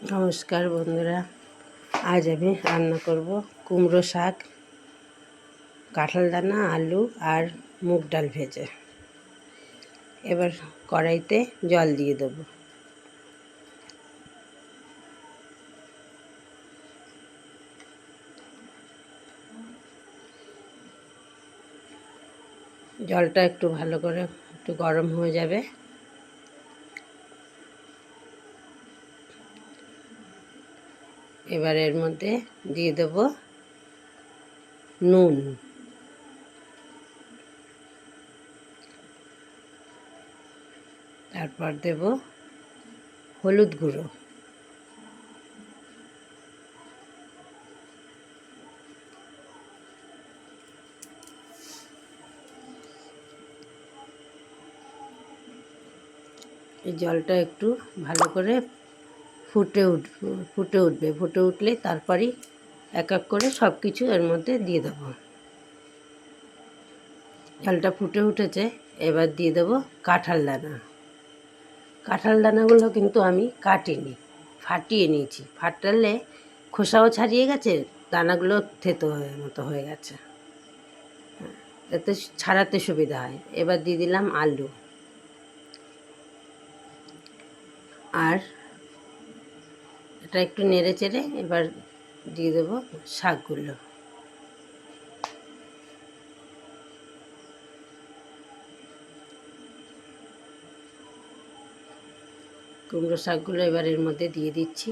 নমস্কার বন্ধুরা, আজ আমি রান্না করব কুমড়ো শাক, কাঁঠাল দানা, আলু আর মুগ ডাল ভেজে। এবার কড়াইতে জল দিয়ে দেব। জলটা একটু ভালো করে একটু গরম হয়ে যাবে। এবার এর মধ্যে দিয়ে দেব নুন, তারপর দেব হলুদ গুঁড়ো, এই জলটা একটু ভালো করে ফুটে উঠবে। ফুটে উঠলে তারপরই এক এক করে সব কিছু এর মধ্যে দিয়ে দেবো। জলটা ফুটে উঠেছে, এবার দিয়ে দেবো কাঁঠাল দানা। কাঁঠাল দানাগুলো কিন্তু আমি কাটিনি, ফাটিয়ে নিয়েছি। ফাটালে খোসাও ছাড়িয়ে গেছে, দানাগুলো থেতো মতো হয়ে গেছে, এতে ছাড়াতে সুবিধা হয়। এবার দিয়ে দিলাম আলু, আর এটা একটু নেড়ে চেড়ে এবার দিয়ে দেবো শাকগুলো। কুমড়ো শাকগুলো এবার এর মধ্যে দিয়ে দিচ্ছি।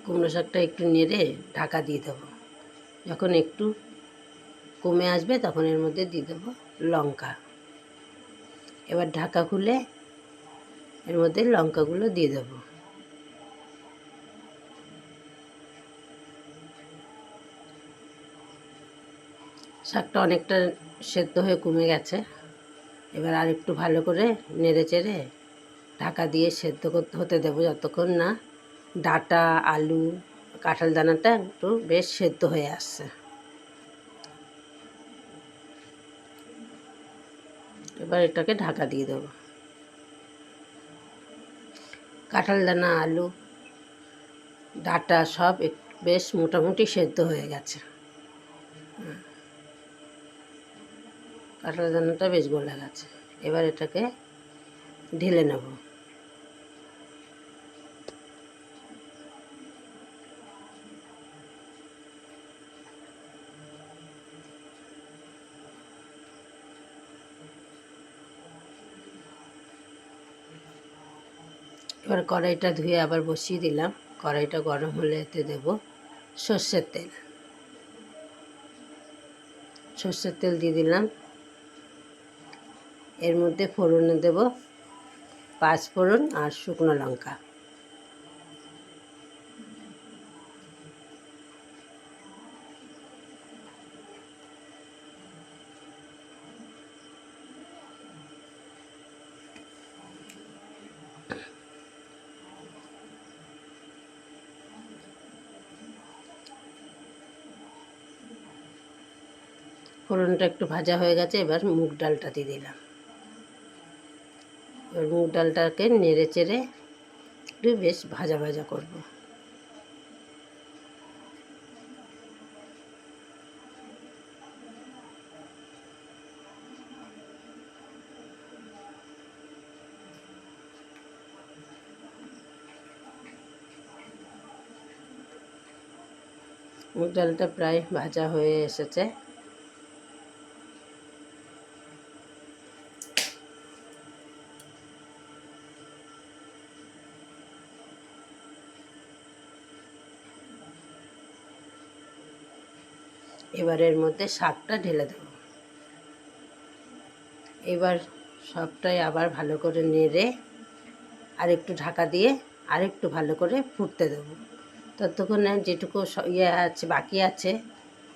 কুমড়ো শাকটা একটু নেড়ে ঢাকা দিয়ে দেবো। যখন একটু কমে আসবে তখন এর মধ্যে দিয়ে দেবো লঙ্কা। এবার ঢাকা খুলে এর মধ্যে লঙ্কাগুলো দিয়ে দেবো। শাকটা অনেকটা সেদ্ধ হয়ে কমে গেছে। এবার আর একটু ভালো করে নেড়ে চেড়ে ঢাকা দিয়ে সেদ্ধ হতে দেবো, যতক্ষণ না ডাঁটা, আলু, কাঁঠাল দানাটা একটু বেশ সেদ্ধ হয়ে আসছে। এবার এটাকে ঢাকা দিয়ে দেবো। কাঁঠাল দানা, আলু, ডাঁটা সব বেশ মোটামুটি সেদ্ধ হয়ে গেছে। কাঁঠাল দানাটা বেশ গলে গেছে। এবার এটাকে ঢেলে নেব। এবার কড়াইটা ধুয়ে আবার বসিয়ে দিলাম। কড়াইটা গরম হলে এতে দেব সর্ষের তেল। সর্ষের তেল দিয়ে দিলাম। এর মধ্যে ফোড়নে দেব পাঁচফোড়ন আর শুকনো লঙ্কা। ফোড়নটা একটু ভাজা হয়ে গেছে, এবার মুগ ডালটা দিয়ে দিলাম। এবার মুগ ডালটাকে নেড়ে চেড়ে একটু বেশ ভাজা ভাজা করব। মুগ ডালটা প্রায় ভাজা হয়ে এসেছে। এবার এর মধ্যে শাকটা ঢেলে দেব। এবার সবটাই আবার ভালো করে নেড়ে আর একটু ঢাকা দিয়ে আর একটু ভালো করে ফুটতে দেবো। ততক্ষণে যেটুকু আছে বাকি আছে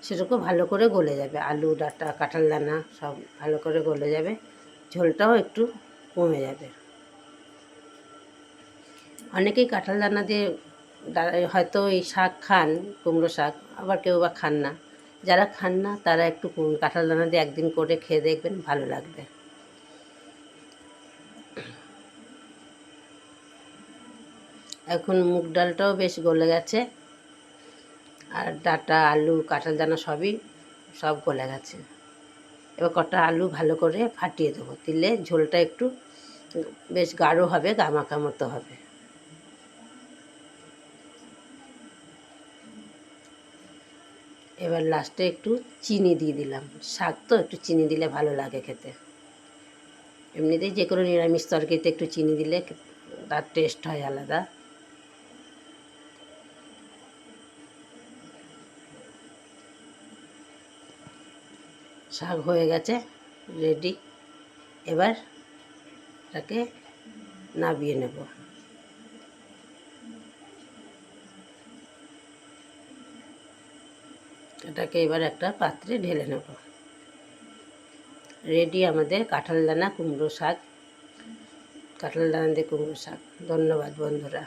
সেটুকু ভালো করে গলে যাবে। আলু, ডাঁটা, কাঁঠাল দানা সব ভালো করে গলে যাবে, ঝোলটাও একটু কমে যাবে। অনেকেই কাঁঠাল দানা দিয়ে হয়তো এই শাক খান, কুমড়ো শাক, আবার কেউ বা খান না। যারা খান না তারা একটু কাঁঠাল দানা দিয়ে একদিন করে খেয়ে দেখবেন, ভালো লাগবে। এখন মুগ ডালটাও বেশ গলে গেছে, আর ডাঁটা, আলু, কাঁঠাল দানা সব গলে গেছে। এবার কটা আলু ভালো করে ফাটিয়ে দেবো, দিলে ঝোলটা একটু বেশ গাঢ় হবে, গামাখা মতো হবে। এবার লাস্টে একটু চিনি দিয়ে দিলাম, শাক তো একটু চিনি দিলে ভালো লাগে খেতে। এমনিতেই যে কোনো নিরামিষ তরকারিতে একটু চিনি দিলে তার টেস্ট হয় আলাদা। শাক হয়ে গেছে, রেডি। এবার এটাকে নামিয়ে নেব। এটাকে এবার একটা পাত্রে ঢেলে নেব। রেডি আমাদের কাঁঠাল দানা কুমড়ো শাক, কাঁঠাল দানা দিয়ে কুমড়ো শাক। ধন্যবাদ বন্ধুরা।